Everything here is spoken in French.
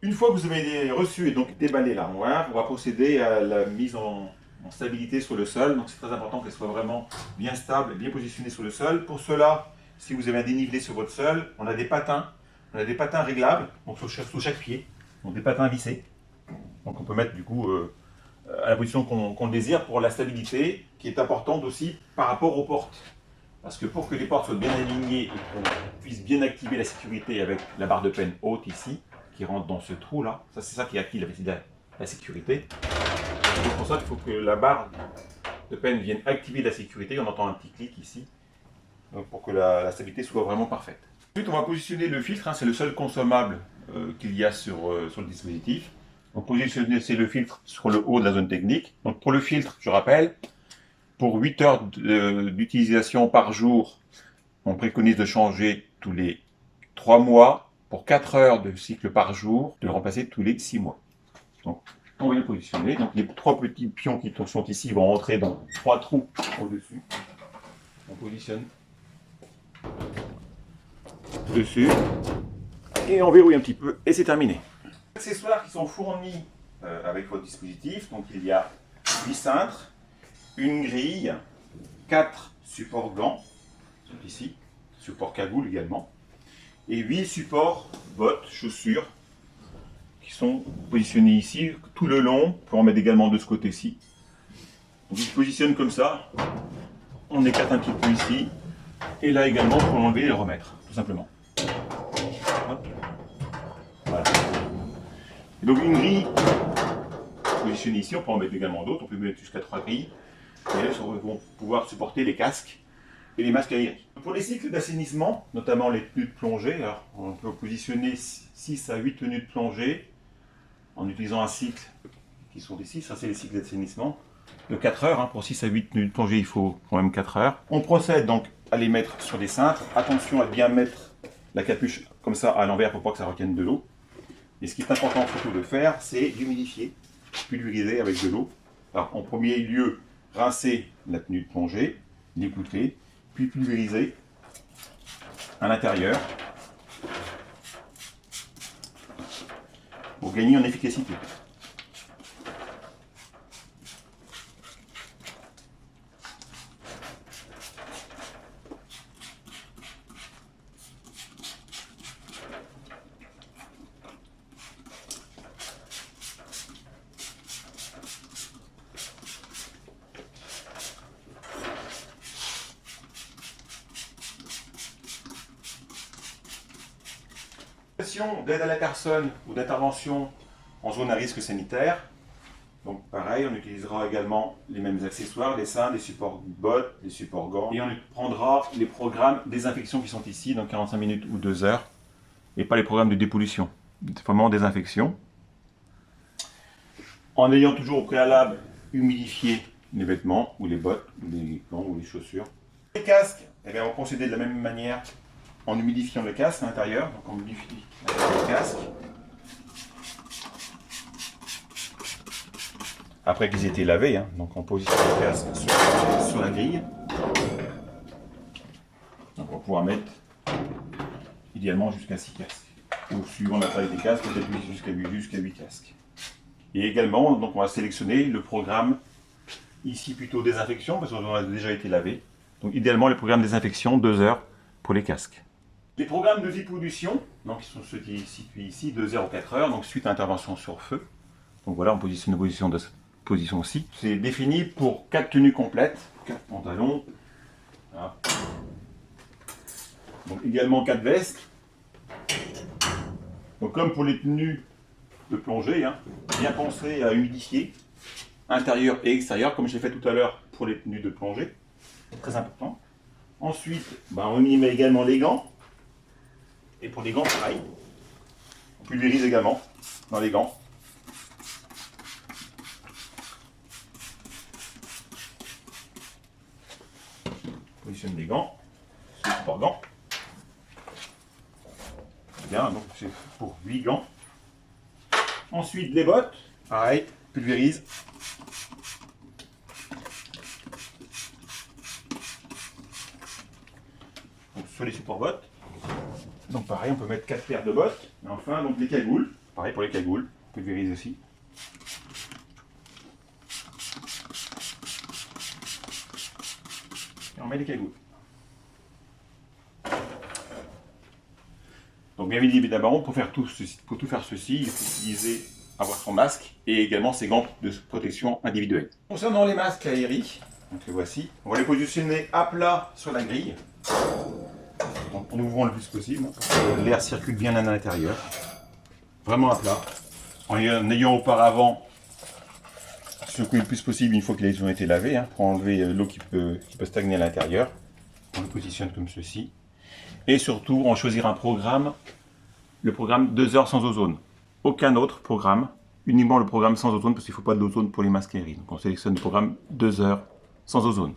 Une fois que vous avez reçu et donc déballé l'armoire, on va procéder à la mise en stabilité sur le sol. Donc c'est très important qu'elle soit vraiment bien stable, bien positionnée sur le sol. Pour cela, si vous avez un dénivelé sur votre sol, on a des patins réglables, donc sous chaque pied, donc des patins vissés. Donc on peut mettre du coup à la position qu'on désire pour la stabilité, qui est importante aussi par rapport aux portes. Parce que pour que les portes soient bien alignées et qu'on puisse bien activer la sécurité avec la barre de peine haute ici, qui rentre dans ce trou là, ça c'est ça qui active la sécurité. C'est pour ça qu'il faut que la barre de peine vienne activer la sécurité. On entend un petit clic ici, donc pour que la stabilité soit vraiment parfaite. Ensuite, on va positionner le filtre, c'est le seul consommable qu'il y a sur le dispositif. Donc positionner le filtre sur le haut de la zone technique. Donc pour le filtre, je rappelle, pour 8 heures d'utilisation par jour, on préconise de changer tous les 3 mois. Pour 4 heures de cycle par jour, de le remplacer tous les 6 mois. Donc, on va le positionner. Donc, les 3 petits pions qui sont ici vont rentrer dans 3 trous au-dessus. On positionne dessus et on verrouille un petit peu et c'est terminé. Les accessoires qui sont fournis avec votre dispositif, donc il y a 8 cintres, une grille, 4 supports gants, sont ici, support cagoule également, et 8 supports bottes, chaussures, qui sont positionnés ici tout le long. On peut en mettre également de ce côté-ci. Donc ils se positionnent comme ça, on écarte un petit peu ici, et là également pour l'enlever et le remettre, tout simplement. Hop. Voilà. Et donc une grille positionnée ici, on peut en mettre également d'autres, on peut mettre jusqu'à 3 grilles, et elles vont pouvoir supporter les casques et les masques aériens. Pour les cycles d'assainissement, notamment les tenues de plongée, alors on peut positionner 6 à 8 tenues de plongée en utilisant un cycle qui sont ici, ça c'est les cycles d'assainissement, de 4 heures. Pour 6 à 8 tenues de plongée, il faut quand même 4 heures. On procède donc à les mettre sur les cintres. Attention à bien mettre la capuche comme ça à l'envers pour pas que ça retienne de l'eau. Et ce qui est important surtout de faire, c'est d'humidifier, pulvériser avec de l'eau. Alors en premier lieu, rincer la tenue de plongée, l'écouter, puis pulvériser à l'intérieur pour gagner en efficacité. D'aide à la personne ou d'intervention en zone à risque sanitaire. Donc pareil, on utilisera également les mêmes accessoires, les cintres, les supports bottes, les supports gants. Et on prendra les programmes désinfection qui sont ici, dans 45 minutes ou 2 heures. Et pas les programmes de dépollution, vraiment désinfection. En ayant toujours au préalable humidifié les vêtements, ou les bottes, ou les gants, ou les chaussures. Les casques, eh bien, on va procéder de la même manière en humidifiant le casque à l'intérieur. Donc on humidifie le casque. Après qu'ils aient été lavés, donc on positionne le casque sur la grille. Donc on va pouvoir mettre idéalement jusqu'à 6 casques. Ou suivant la taille des casques, peut-être jusqu'à 8 casques. Et également, donc on va sélectionner le programme, ici plutôt désinfection, parce qu'on a déjà été lavé. Donc idéalement les programmes désinfection, 2 heures pour les casques. Les programmes de dépollution, donc qui sont ceux qui sont situés ici, 2 heures ou 4 heures, donc suite à intervention sur feu. Donc voilà, on positionne une position aussi. C'est défini pour 4 tenues complètes, 4 pantalons. Voilà. Donc également 4 vestes. Donc comme pour les tenues de plongée, bien penser à humidifier, intérieur et extérieur, comme je l'ai fait tout à l'heure pour les tenues de plongée. C'est très important. Ensuite, on y met également les gants. Et pour les gants, pareil. On pulvérise également dans les gants. On positionne les gants. Support gants. Bien, donc c'est pour 8 gants. Ensuite, les bottes. Pareil, pulvérise. Donc, sur les supports bottes. Donc pareil, on peut mettre 4 paires de bottes. Et enfin, donc les cagoules. Pareil pour les cagoules, pulvérise aussi. Et on met les cagoules. Donc bien évidemment, pour tout faire ceci, il faut utiliser, avoir son masque et également ses gants de protection individuelle. Concernant les masques aériques, donc les voici, on va les positionner à plat sur la grille, donc en ouvrant le plus possible, pour que l'air circule bien à l'intérieur. Vraiment à plat, en ayant auparavant secoué le plus possible une fois qu'ils ont été lavés, pour enlever l'eau qui peut stagner à l'intérieur. On le positionne comme ceci. Et surtout, on choisira un programme, le programme 2 heures sans ozone. Aucun autre programme, uniquement le programme sans ozone, parce qu'il ne faut pas d'ozone pour les masques aériens. Donc on sélectionne le programme 2 heures sans ozone.